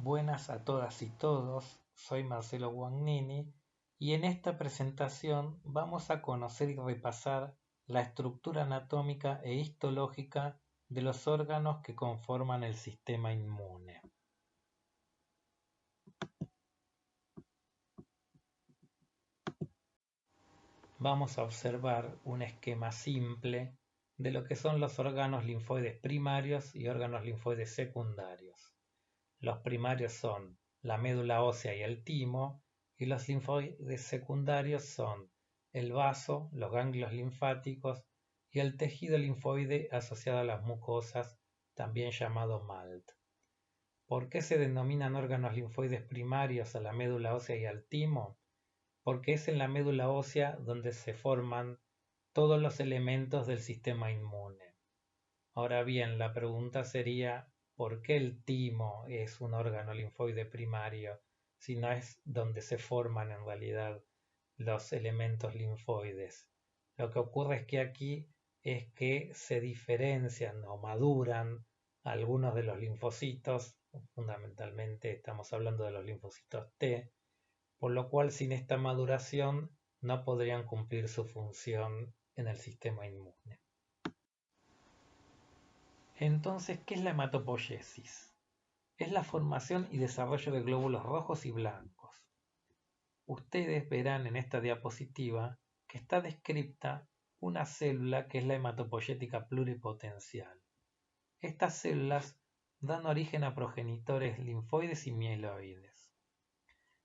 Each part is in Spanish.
Buenas a todas y todos, soy Marcelo Guagnini y en esta presentación vamos a conocer y repasar la estructura anatómica e histológica de los órganos que conforman el sistema inmune. Vamos a observar un esquema simple de lo que son los órganos linfoides primarios y órganos linfoides secundarios. Los primarios son la médula ósea y el timo, y los linfoides secundarios son el vaso, los ganglios linfáticos y el tejido linfoide asociado a las mucosas, también llamado MALT. ¿Por qué se denominan órganos linfoides primarios a la médula ósea y al timo? Porque es en la médula ósea donde se forman todos los elementos del sistema inmune. Ahora bien, la pregunta sería, ¿por qué el timo es un órgano linfoide primario si no es donde se forman en realidad los elementos linfoides? Lo que ocurre es que aquí es que se diferencian o maduran algunos de los linfocitos, fundamentalmente estamos hablando de los linfocitos T, por lo cual sin esta maduración no podrían cumplir su función en el sistema inmune. Entonces, ¿qué es la hematopoiesis? Es la formación y desarrollo de glóbulos rojos y blancos. Ustedes verán en esta diapositiva que está descrita una célula que es la hematopoyética pluripotencial. Estas células dan origen a progenitores linfoides y mieloides.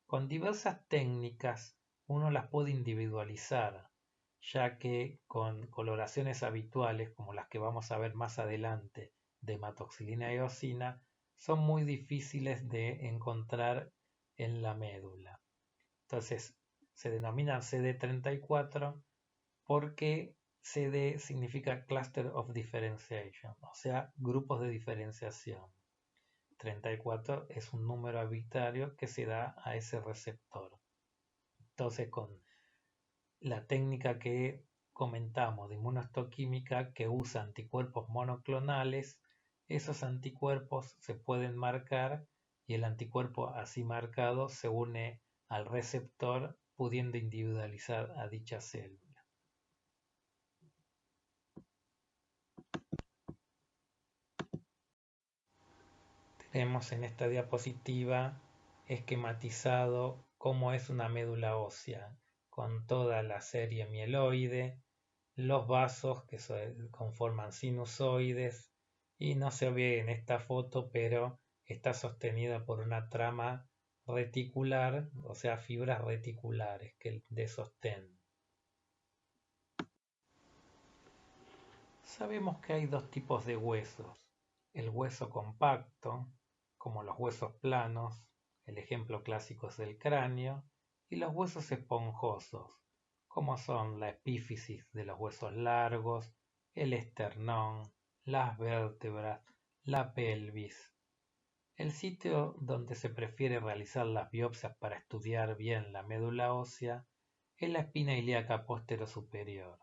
Con diversas técnicas uno las puede individualizar, ya que con coloraciones habituales, como las que vamos a ver más adelante, de hematoxilina y eosina, son muy difíciles de encontrar en la médula. Entonces, se denominan CD34 porque CD significa Cluster of Differentiation, o sea, grupos de diferenciación. 34 es un número arbitrario que se da a ese receptor. Entonces, con la técnica que comentamos de inmunohistoquímica que usa anticuerpos monoclonales, esos anticuerpos se pueden marcar y el anticuerpo así marcado se une al receptor pudiendo individualizar a dicha célula. Tenemos en esta diapositiva esquematizado cómo es una médula ósea, con toda la serie mieloide, los vasos que conforman sinusoides, y no se ve en esta foto, pero está sostenida por una trama reticular, o sea, fibras reticulares de sostén. Sabemos que hay dos tipos de huesos, el hueso compacto, como los huesos planos, el ejemplo clásico es el cráneo, y los huesos esponjosos, como son la epífisis de los huesos largos, el esternón, las vértebras, la pelvis. El sitio donde se prefiere realizar las biopsias para estudiar bien la médula ósea es la espina ilíaca posterior-superior,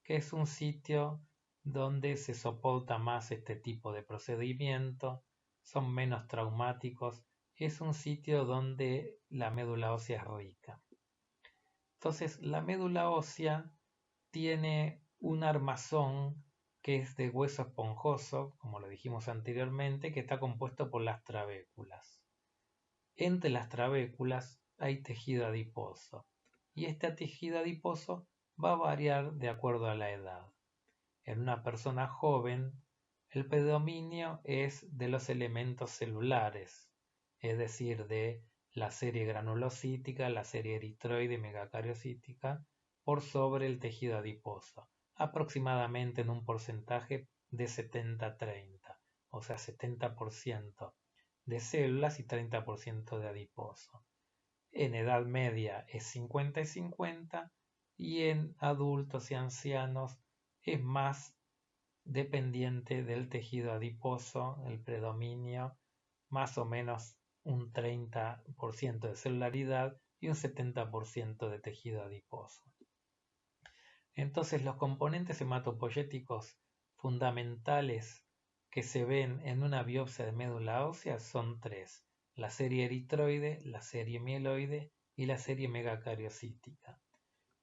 que es un sitio donde se soporta más este tipo de procedimiento, son menos traumáticos, es un sitio donde la médula ósea es rica. Entonces, la médula ósea tiene un armazón que es de hueso esponjoso, como lo dijimos anteriormente, que está compuesto por las trabéculas. Entre las trabéculas hay tejido adiposo, y este tejido adiposo va a variar de acuerdo a la edad. En una persona joven, el predominio es de los elementos celulares, es decir, de la serie granulocítica, la serie eritroide y megacariocítica, por sobre el tejido adiposo, aproximadamente en un porcentaje de 70-30, o sea, 70% de células y 30% de adiposo. En edad media es 50 y 50, y en adultos y ancianos es más dependiente del tejido adiposo, el predominio, más o menos un 30% de celularidad y un 70% de tejido adiposo. Entonces, los componentes hematopoyéticos fundamentales que se ven en una biopsia de médula ósea son tres: la serie eritroide, la serie mieloide y la serie megacariocítica,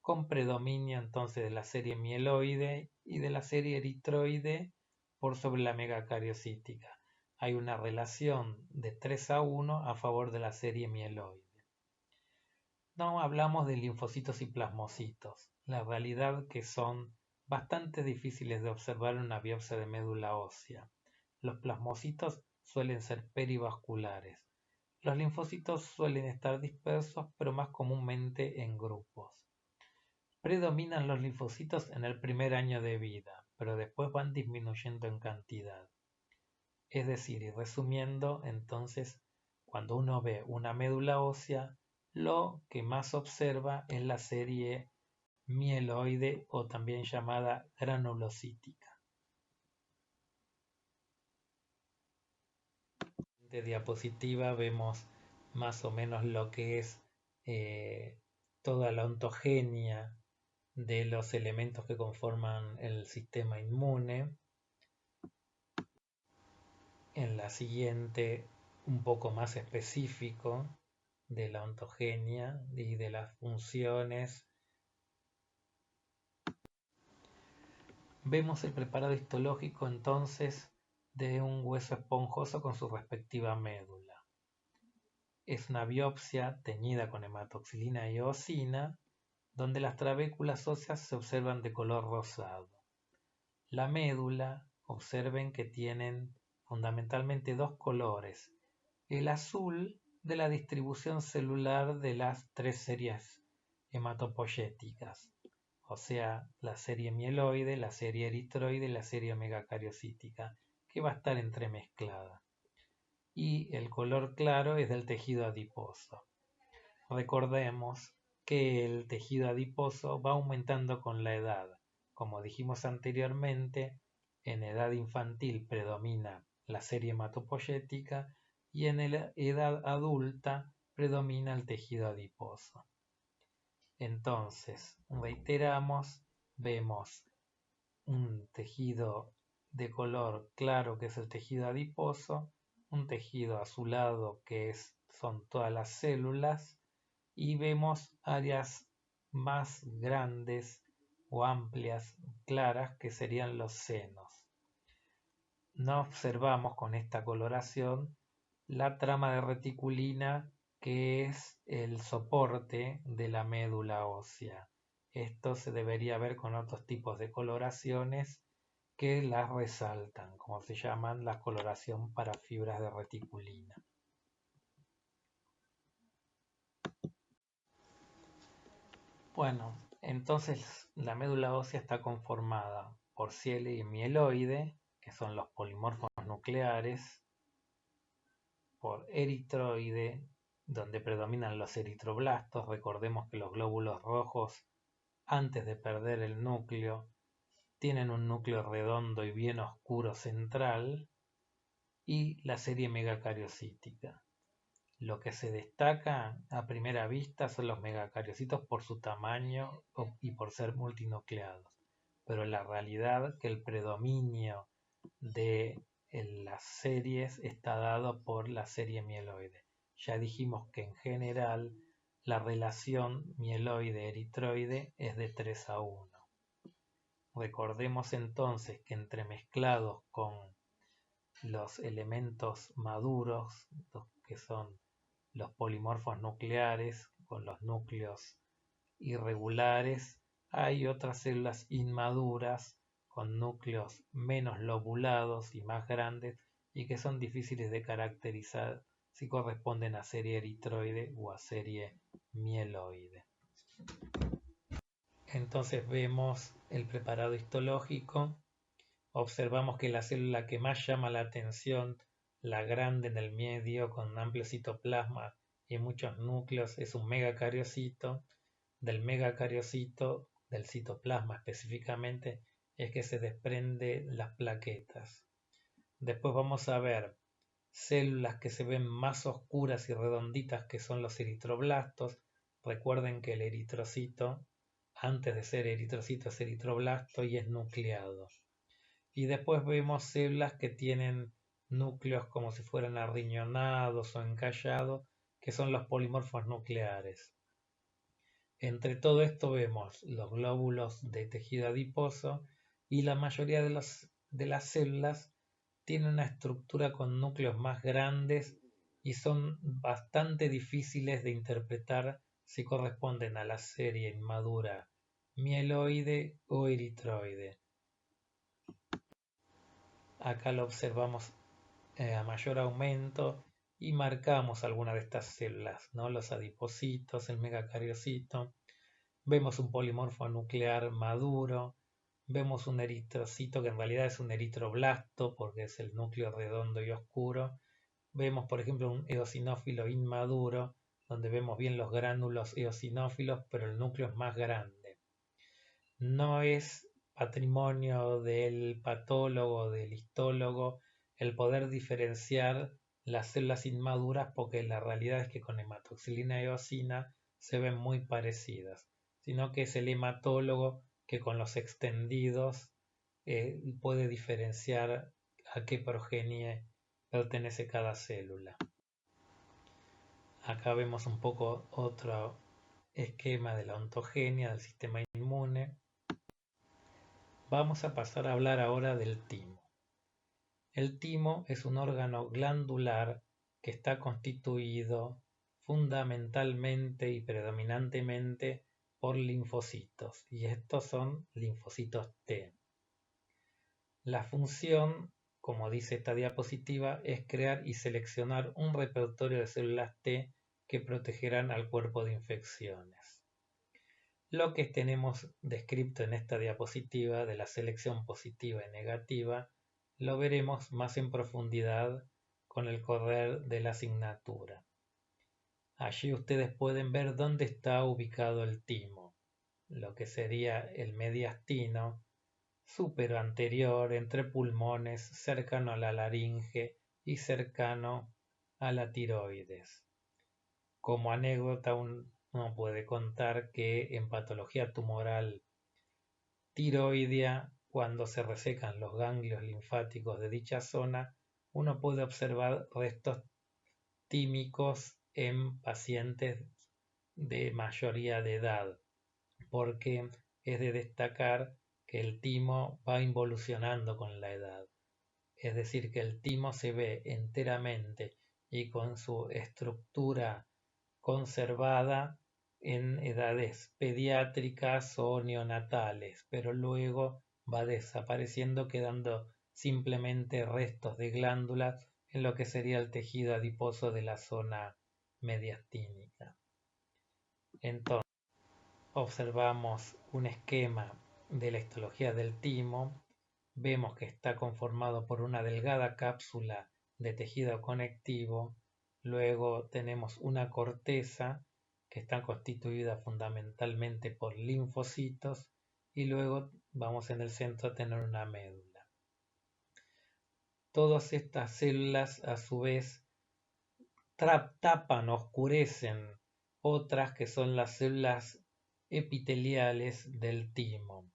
con predominio entonces de la serie mieloide y de la serie eritroide por sobre la megacariocítica. Hay una relación de 3-1 a favor de la serie mieloide. No hablamos de linfocitos y plasmocitos, la realidad que son bastante difíciles de observar en una biopsia de médula ósea. Los plasmocitos suelen ser perivasculares. Los linfocitos suelen estar dispersos, pero más comúnmente en grupos. Predominan los linfocitos en el primer año de vida, pero después van disminuyendo en cantidad. Es decir, y resumiendo, entonces, cuando uno ve una médula ósea, lo que más observa es la serie mieloide o también llamada granulocítica. De diapositiva vemos más o menos lo que es toda la ontogenia de los elementos que conforman el sistema inmune. En la siguiente, un poco más específico de la ontogenia y de las funciones. Vemos el preparado histológico entonces de un hueso esponjoso con su respectiva médula. Es una biopsia teñida con hematoxilina y eosina, donde las trabéculas óseas se observan de color rosado. La médula, observen que tienen fundamentalmente dos colores, el azul de la distribución celular de las tres series hematopoyéticas, o sea, la serie mieloide, la serie eritroide y la serie megacariocítica, que va a estar entremezclada. Y el color claro es del tejido adiposo. Recordemos que el tejido adiposo va aumentando con la edad. Como dijimos anteriormente, en edad infantil predomina la serie hematopoyética y en la edad adulta predomina el tejido adiposo. Entonces, reiteramos, vemos un tejido de color claro que es el tejido adiposo, un tejido azulado que son todas las células y vemos áreas más grandes o amplias, claras, que serían los senos. No observamos con esta coloración la trama de reticulina, que es el soporte de la médula ósea. Esto se debería ver con otros tipos de coloraciones que las resaltan, como se llaman la coloración para fibras de reticulina. Bueno, entonces la médula ósea está conformada por cielo y mieloide, que son los polimorfos nucleares, por eritroide, donde predominan los eritroblastos. Recordemos que los glóbulos rojos, antes de perder el núcleo, tienen un núcleo redondo y bien oscuro central, y la serie megacariocítica. Lo que se destaca a primera vista son los megacariocitos por su tamaño y por ser multinucleados, pero la realidad es que el predominio de las series está dado por la serie mieloide. Ya dijimos que en general la relación mieloide-eritroide es de 3-1. Recordemos entonces que entremezclados con los elementos maduros, que son los polimorfos nucleares, con los núcleos irregulares, hay otras células inmaduras con núcleos menos lobulados y más grandes y que son difíciles de caracterizar si corresponden a serie eritroide o a serie mieloide. Entonces vemos el preparado histológico, observamos que la célula que más llama la atención, la grande en el medio con un amplio citoplasma y muchos núcleos, es un megacariocito. Del megacariocito, del citoplasma específicamente, es que se desprenden las plaquetas. Después vamos a ver células que se ven más oscuras y redonditas, que son los eritroblastos. Recuerden que el eritrocito, antes de ser eritrocito, es eritroblasto y es nucleado. Y después vemos células que tienen núcleos como si fueran arriñonados o encallados, que son los polimorfos nucleares. Entre todo esto vemos los glóbulos de tejido adiposo y la mayoría de las células tienen una estructura con núcleos más grandes y son bastante difíciles de interpretar si corresponden a la serie inmadura mieloide o eritroide. Acá lo observamos a mayor aumento y marcamos algunas de estas células, ¿no? Los adipocitos, el megacariocito. Vemos un polimorfo nuclear maduro, vemos un eritrocito que en realidad es un eritroblasto porque es el núcleo redondo y oscuro. Vemos, por ejemplo, un eosinófilo inmaduro, donde vemos bien los gránulos eosinófilos, pero el núcleo es más grande. No es patrimonio del patólogo o del histólogo el poder diferenciar las células inmaduras porque la realidad es que con hematoxilina y eosina se ven muy parecidas, sino que es el hematólogo que con los extendidos puede diferenciar a qué progenie pertenece cada célula. Acá vemos un poco otro esquema de la ontogenia del sistema inmune. Vamos a pasar a hablar ahora del timo. El timo es un órgano glandular que está constituido fundamentalmente y predominantemente por linfocitos, y estos son linfocitos T. La función, como dice esta diapositiva, es crear y seleccionar un repertorio de células T que protegerán al cuerpo de infecciones. Lo que tenemos descrito en esta diapositiva de la selección positiva y negativa lo veremos más en profundidad con el correr de la asignatura. Allí ustedes pueden ver dónde está ubicado el timo, lo que sería el mediastino, súpero anterior entre pulmones, cercano a la laringe y cercano a la tiroides. Como anécdota, uno puede contar que en patología tumoral tiroidea, cuando se resecan los ganglios linfáticos de dicha zona, uno puede observar restos tímicos en pacientes de mayoría de edad, porque es de destacar que el timo va involucionando con la edad. Es decir, que el timo se ve enteramente y con su estructura conservada en edades pediátricas o neonatales, pero luego va desapareciendo, quedando simplemente restos de glándulas en lo que sería el tejido adiposo de la zona mediastínica. Entonces, observamos un esquema de la histología del timo. Vemos que está conformado por una delgada cápsula de tejido conectivo. Luego tenemos una corteza que está constituida fundamentalmente por linfocitos y luego vamos en el centro a tener una médula. Todas estas células a su vez tapan, oscurecen otras que son las células epiteliales del timo.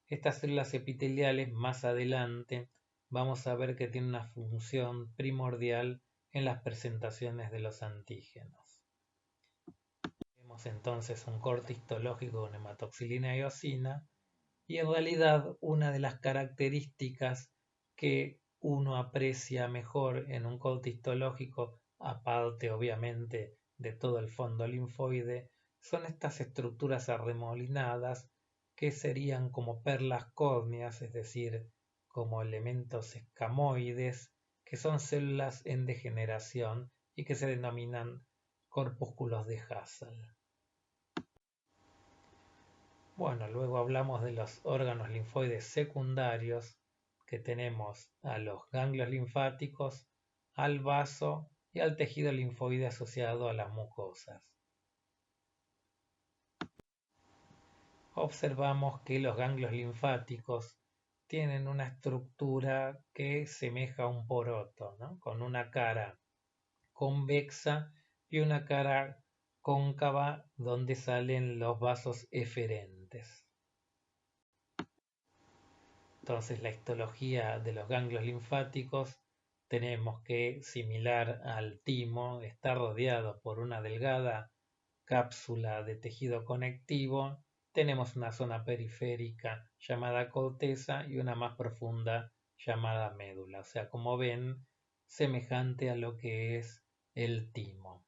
Estas células epiteliales más adelante vamos a ver que tienen una función primordial en las presentaciones de los antígenos. Tenemos entonces un corte histológico con hematoxilina y eosina, y en realidad una de las características que uno aprecia mejor en un corte histológico, aparte obviamente de todo el fondo linfoide, son estas estructuras arremolinadas que serían como perlas córneas, es decir, como elementos escamoides, que son células en degeneración y que se denominan corpúsculos de Hassel. Bueno, luego hablamos de los órganos linfoides secundarios, que tenemos a los ganglios linfáticos, al vaso y al tejido linfoide asociado a las mucosas. Observamos que los ganglios linfáticos tienen una estructura que semeja a un poroto, ¿no? Con una cara convexa y una cara cóncava donde salen los vasos eferentes. Entonces la histología de los ganglios linfáticos tenemos que, similar al timo, está rodeado por una delgada cápsula de tejido conectivo. Tenemos una zona periférica llamada corteza y una más profunda llamada médula. O sea, como ven, semejante a lo que es el timo.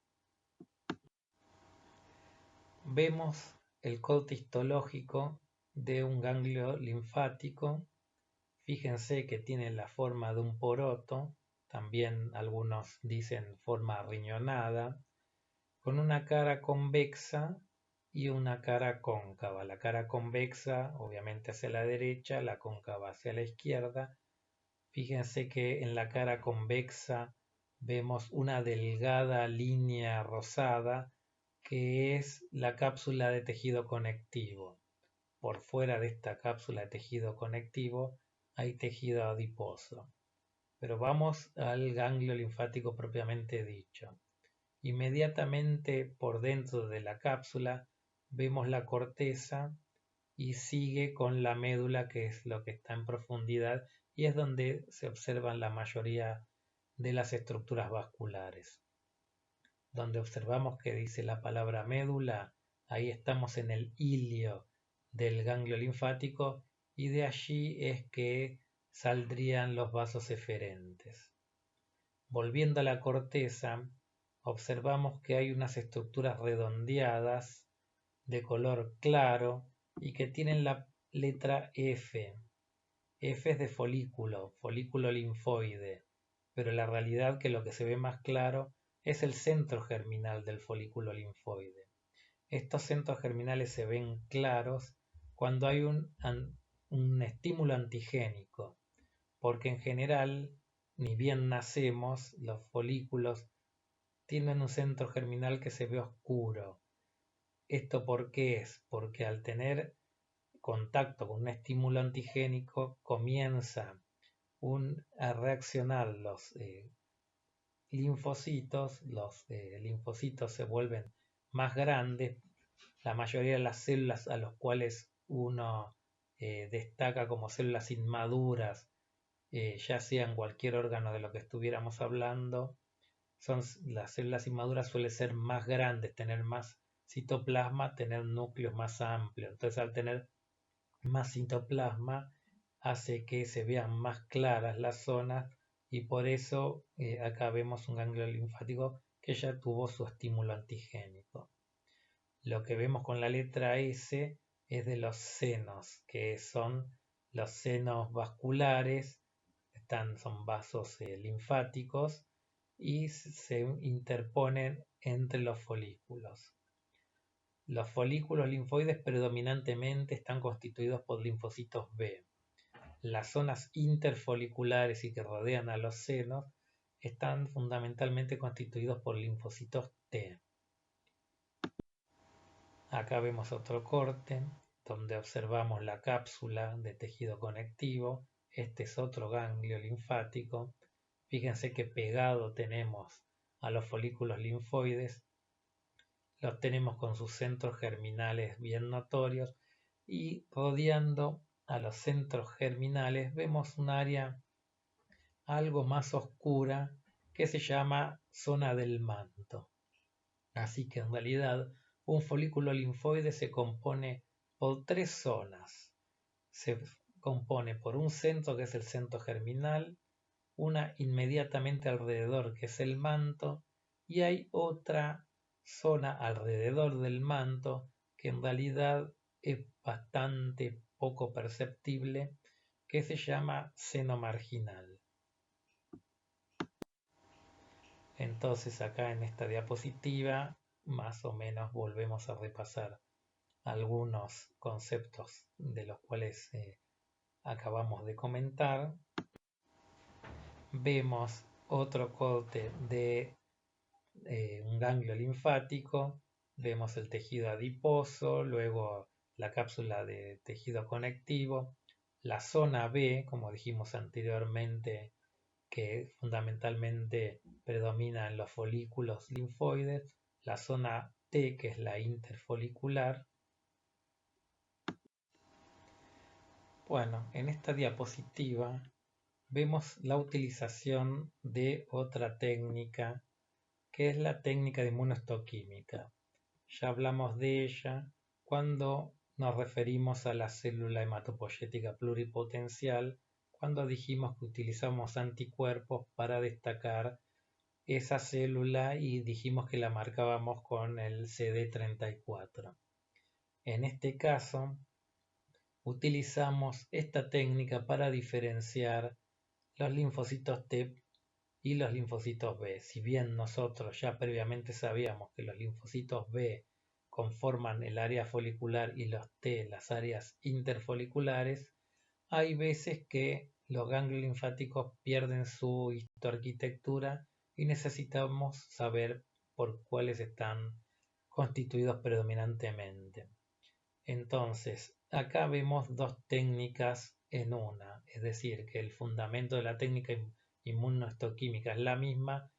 Vemos el corte histológico de un ganglio linfático. Fíjense que tiene la forma de un poroto, también algunos dicen forma riñonada, con una cara convexa y una cara cóncava. La cara convexa obviamente hacia la derecha, la cóncava hacia la izquierda. Fíjense que en la cara convexa vemos una delgada línea rosada que es la cápsula de tejido conectivo. Por fuera de esta cápsula de tejido conectivo hay tejido adiposo. Pero vamos al ganglio linfático propiamente dicho. Inmediatamente por dentro de la cápsula vemos la corteza y sigue con la médula, que es lo que está en profundidad y es donde se observan la mayoría de las estructuras vasculares. Donde observamos que dice la palabra médula, ahí estamos en el hilio del ganglio linfático y de allí es que saldrían los vasos eferentes. Volviendo a la corteza, observamos que hay unas estructuras redondeadas de color claro y que tienen la letra F. F es de folículo, folículo linfoide, pero la realidad que lo que se ve más claro es el centro germinal del folículo linfoide. Estos centros germinales se ven claros cuando hay un estímulo antigénico, porque en general, ni bien nacemos, los folículos tienen un centro germinal que se ve oscuro. ¿Esto por qué es? Porque al tener contacto con un estímulo antigénico comienza a reaccionar los linfocitos, los linfocitos se vuelven más grandes. La mayoría de las células a las cuales uno destaca como células inmaduras, ya sea en cualquier órgano de lo que estuviéramos hablando, las células inmaduras suelen ser más grandes, tener más citoplasma, tener núcleos más amplios. Entonces, al tener más citoplasma, hace que se vean más claras las zonas y por eso acá vemos un ganglio linfático que ya tuvo su estímulo antigénico. Lo que vemos con la letra S es de los senos, que son los senos vasculares, son vasos linfáticos y se interponen entre los folículos. Los folículos linfoides predominantemente están constituidos por linfocitos B. Las zonas interfoliculares y que rodean a los senos están fundamentalmente constituidos por linfocitos T. Acá vemos otro corte donde observamos la cápsula de tejido conectivo. Este es otro ganglio linfático. Fíjense que pegado tenemos a los folículos linfoides. Los tenemos con sus centros germinales bien notorios y rodeando a los centros germinales vemos un área algo más oscura que se llama zona del manto. Así que en realidad un folículo linfoide se compone por tres zonas. Se compone por un centro que es el centro germinal, una inmediatamente alrededor que es el manto y hay otra zona alrededor del manto que en realidad es bastante poco perceptible que se llama seno marginal. Entonces acá en esta diapositiva más o menos volvemos a repasar algunos conceptos de los cuales acabamos de comentar. Vemos otro corte de un ganglio linfático, vemos el tejido adiposo, luego la cápsula de tejido conectivo, la zona B, como dijimos anteriormente, que fundamentalmente predomina en los folículos linfoides, la zona T, que es la interfolicular. Bueno, en esta diapositiva vemos la utilización de otra técnica, que es la técnica de inmunohistoquímica. Ya hablamos de ella cuando nos referimos a la célula hematopoyética pluripotencial, cuando dijimos que utilizamos anticuerpos para destacar esa célula y dijimos que la marcábamos con el CD34. En este caso, utilizamos esta técnica para diferenciar los linfocitos T y los linfocitos B. Si bien nosotros ya previamente sabíamos que los linfocitos B conforman el área folicular y los T las áreas interfoliculares, hay veces que los ganglios linfáticos pierden su histoarquitectura y necesitamos saber por cuáles están constituidos predominantemente. Entonces, acá vemos dos técnicas en una, es decir, que el fundamento de la técnica inmunohistoquímica es la misma,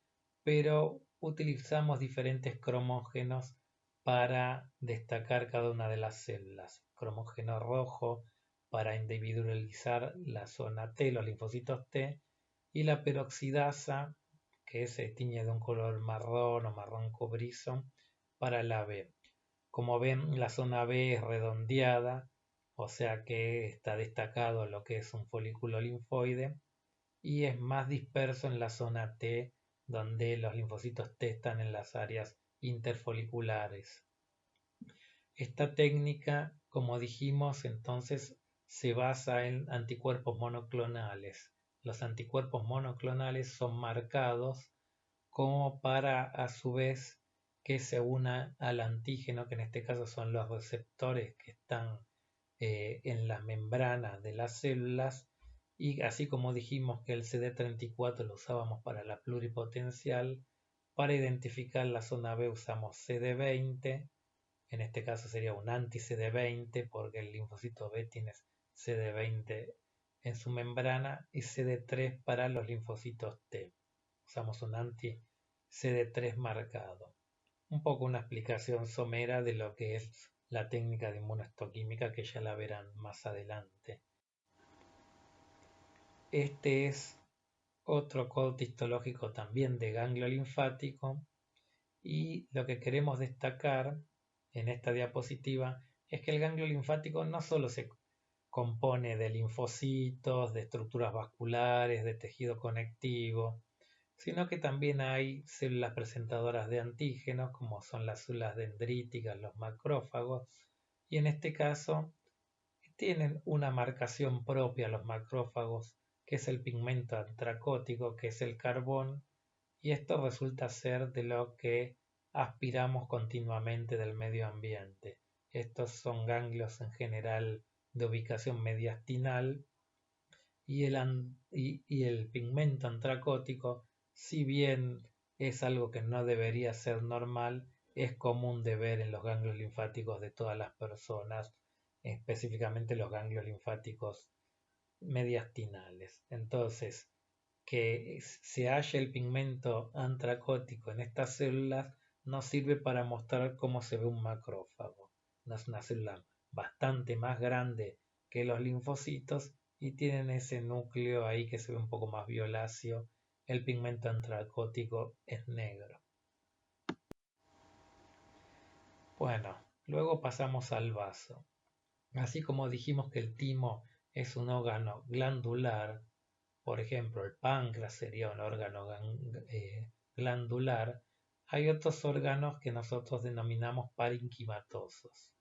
pero utilizamos diferentes cromógenos para destacar cada una de las células. Cromógeno rojo para individualizar la zona T, los linfocitos T, y la peroxidasa, que se tiñe de un color marrón o marrón cobrizo, para la B. Como ven, la zona B es redondeada, o sea que está destacado lo que es un folículo linfoide, y es más disperso en la zona T, donde los linfocitos T están en las áreas interfoliculares. Esta técnica, como dijimos, entonces se basa en anticuerpos monoclonales. Los anticuerpos monoclonales son marcados como para, a su vez, que se una al antígeno, que en este caso son los receptores que están en la membrana de las células, y así como dijimos que el CD34 lo usábamos para la pluripotencial, para identificar la zona B usamos CD20, en este caso sería un anti-CD20 porque el linfocito B tiene CD20 en su membrana, y CD3 para los linfocitos T. Usamos un anti-CD3 marcado. Un poco una explicación somera de lo que es la técnica de inmunohistoquímica, que ya la verán más adelante. Este es otro corte histológico también de ganglio linfático, y lo que queremos destacar en esta diapositiva es que el ganglio linfático no solo se compone de linfocitos, de estructuras vasculares, de tejido conectivo, sino que también hay células presentadoras de antígenos, como son las células dendríticas, los macrófagos, y en este caso tienen una marcación propia los macrófagos, que es el pigmento antracótico, que es el carbón, y esto resulta ser de lo que aspiramos continuamente del medio ambiente. Estos son ganglios en general de ubicación mediastinal, y el pigmento antracótico, si bien es algo que no debería ser normal, es común de ver en los ganglios linfáticos de todas las personas, específicamente los ganglios linfáticos mediastinales. Entonces, que se halla el pigmento antracótico en estas células nos sirve para mostrar cómo se ve un macrófago. Es una célula bastante más grande que los linfocitos y tienen ese núcleo ahí que se ve un poco más violáceo. El pigmento antracótico es negro. Bueno, luego pasamos al vaso. Así como dijimos que el timo es un órgano glandular, por ejemplo, el páncreas sería un órgano glandular, hay otros órganos que nosotros denominamos parenquimatosos.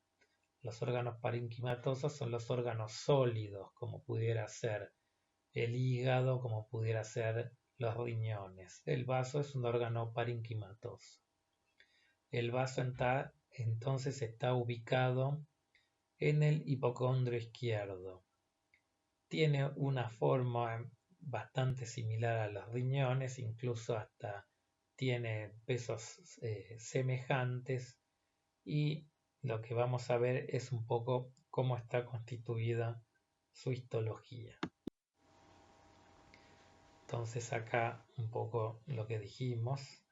Los órganos parenquimatosos son los órganos sólidos, como pudiera ser el hígado, como pudiera ser los riñones. El vaso es un órgano parenquimatoso. El vaso entonces está ubicado en el hipocondrio izquierdo. Tiene una forma bastante similar a los riñones, incluso hasta tiene pesos semejantes, y lo que vamos a ver es un poco cómo está constituida su histología. Entonces acá un poco lo que dijimos.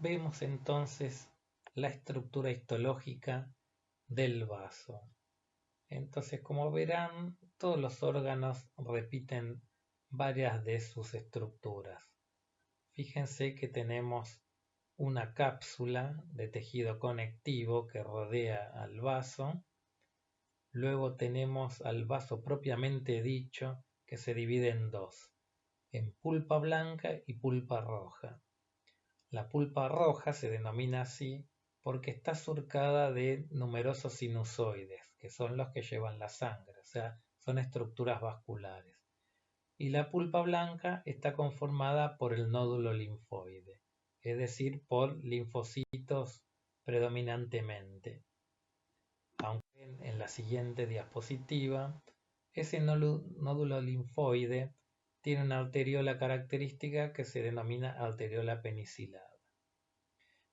Vemos entonces la estructura histológica del vaso. Entonces, como verán, todos los órganos repiten varias de sus estructuras. Fíjense que tenemos una cápsula de tejido conectivo que rodea al vaso. Luego tenemos al vaso propiamente dicho, que se divide en dos, en pulpa blanca y pulpa roja. La pulpa roja se denomina así porque está surcada de numerosos sinusoides, que son los que llevan la sangre, o sea, son estructuras vasculares. Y la pulpa blanca está conformada por el nódulo linfoide, es decir, por linfocitos predominantemente. Aunque en la siguiente diapositiva, ese nódulo linfoide tiene una arteriola característica que se denomina arteriola penicilada.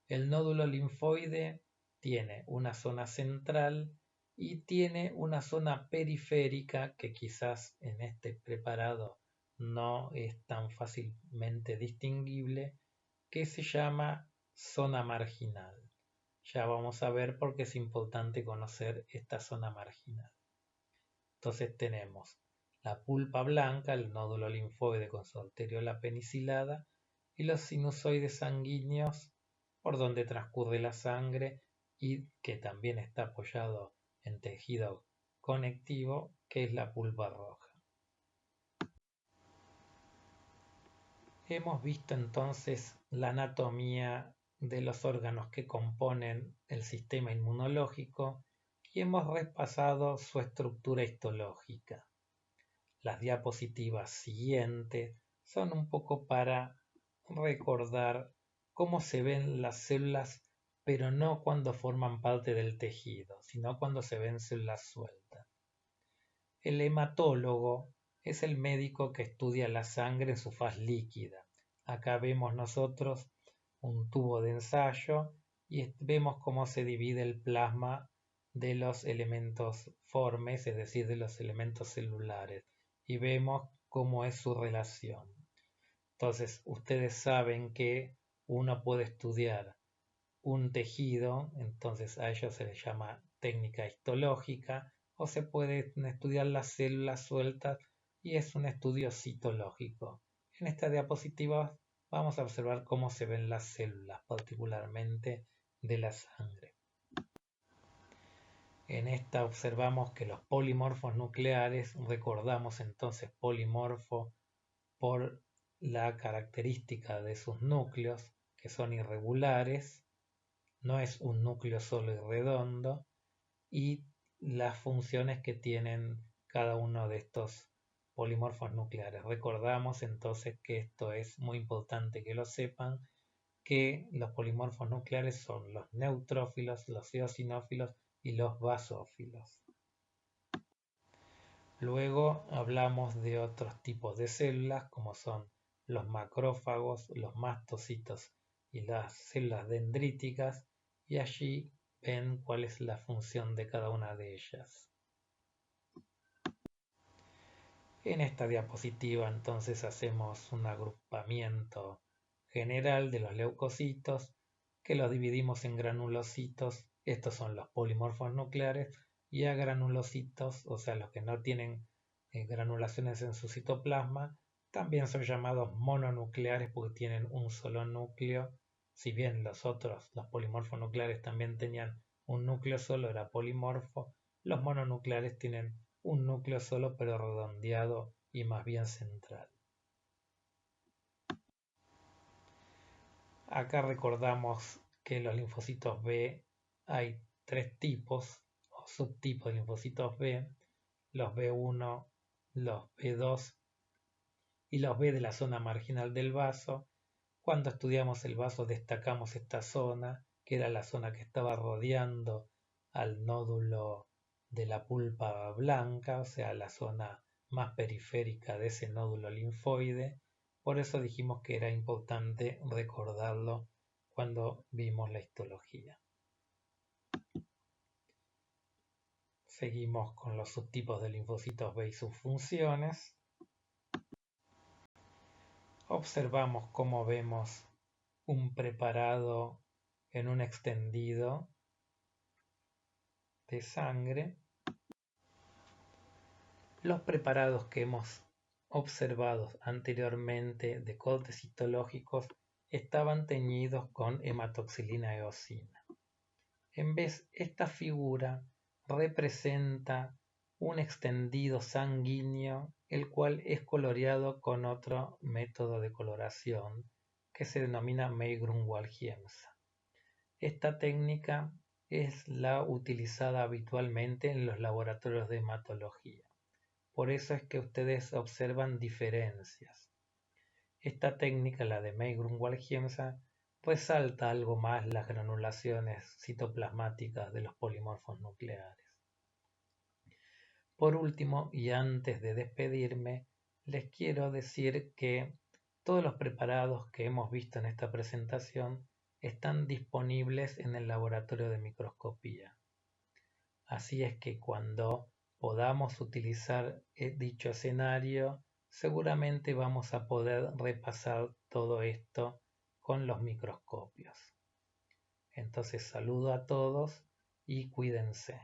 El nódulo linfoide tiene una zona central y tiene una zona periférica que quizás en este preparado no es tan fácilmente distinguible, que se llama zona marginal. Ya vamos a ver por qué es importante conocer esta zona marginal. Entonces tenemos la pulpa blanca, el nódulo linfoide con su arteriola penicilada y los sinusoides sanguíneos por donde transcurre la sangre y que también está apoyado en tejido conectivo, que es la pulpa roja. Hemos visto entonces la anatomía de los órganos que componen el sistema inmunológico y hemos repasado su estructura histológica. Las diapositivas siguientes son un poco para recordar cómo se ven las células, pero no cuando forman parte del tejido, sino cuando se ven células sueltas. El hematólogo es el médico que estudia la sangre en su faz líquida. Acá vemos nosotros un tubo de ensayo y vemos cómo se divide el plasma de los elementos formes, es decir, de los elementos celulares, y vemos cómo es su relación. Entonces, ustedes saben que uno puede estudiar un tejido, entonces a ello se le llama técnica histológica, o se pueden estudiar las células sueltas y es un estudio citológico. En esta diapositiva vamos a observar cómo se ven las células, particularmente de la sangre. En esta observamos que los polimorfos nucleares, recordamos entonces polimorfo por la característica de sus núcleos, que son irregulares, no es un núcleo solo y redondo, y las funciones que tienen cada uno de estos polimorfos nucleares. Recordamos entonces que esto es muy importante que lo sepan, que los polimorfos nucleares son los neutrófilos, los eosinófilos y los basófilos. Luego hablamos de otros tipos de células, como son los macrófagos, los mastocitos y las células dendríticas, y allí ven cuál es la función de cada una de ellas. En esta diapositiva entonces hacemos un agrupamiento general de los leucocitos, que los dividimos en granulocitos, estos son los polimorfos nucleares, y a granulocitos, o sea los que no tienen granulaciones en su citoplasma, también son llamados mononucleares porque tienen un solo núcleo. Si bien los polimorfos nucleares también tenían un núcleo solo, era polimorfo, los mononucleares tienen un núcleo solo pero redondeado y más bien central. Acá recordamos que los linfocitos B hay tres tipos o subtipos de linfocitos B, los B1, los B2 y los B de la zona marginal del vaso. Cuando estudiamos el vaso destacamos esta zona, que era la zona que estaba rodeando al nódulo de la pulpa blanca, o sea, la zona más periférica de ese nódulo linfoide. Por eso dijimos que era importante recordarlo cuando vimos la histología. Seguimos con los subtipos de linfocitos B y sus funciones. Observamos cómo vemos un preparado en un extendido de sangre. Los preparados que hemos observado anteriormente de cortes histológicos estaban teñidos con hematoxilina eosina. En vez, esta figura representa un extendido sanguíneo, el cual es coloreado con otro método de coloración que se denomina May-Grunwald-Hiemsa. Esta técnica es la utilizada habitualmente en los laboratorios de hematología. Por eso es que ustedes observan diferencias. Esta técnica, la de May-Grunwald-Hiemsa, resalta algo más las granulaciones citoplasmáticas de los polimorfos nucleares. Por último, y antes de despedirme, les quiero decir que todos los preparados que hemos visto en esta presentación están disponibles en el laboratorio de microscopía. Así es que cuando podamos utilizar dicho escenario, seguramente vamos a poder repasar todo esto con los microscopios. Entonces saludo a todos y cuídense.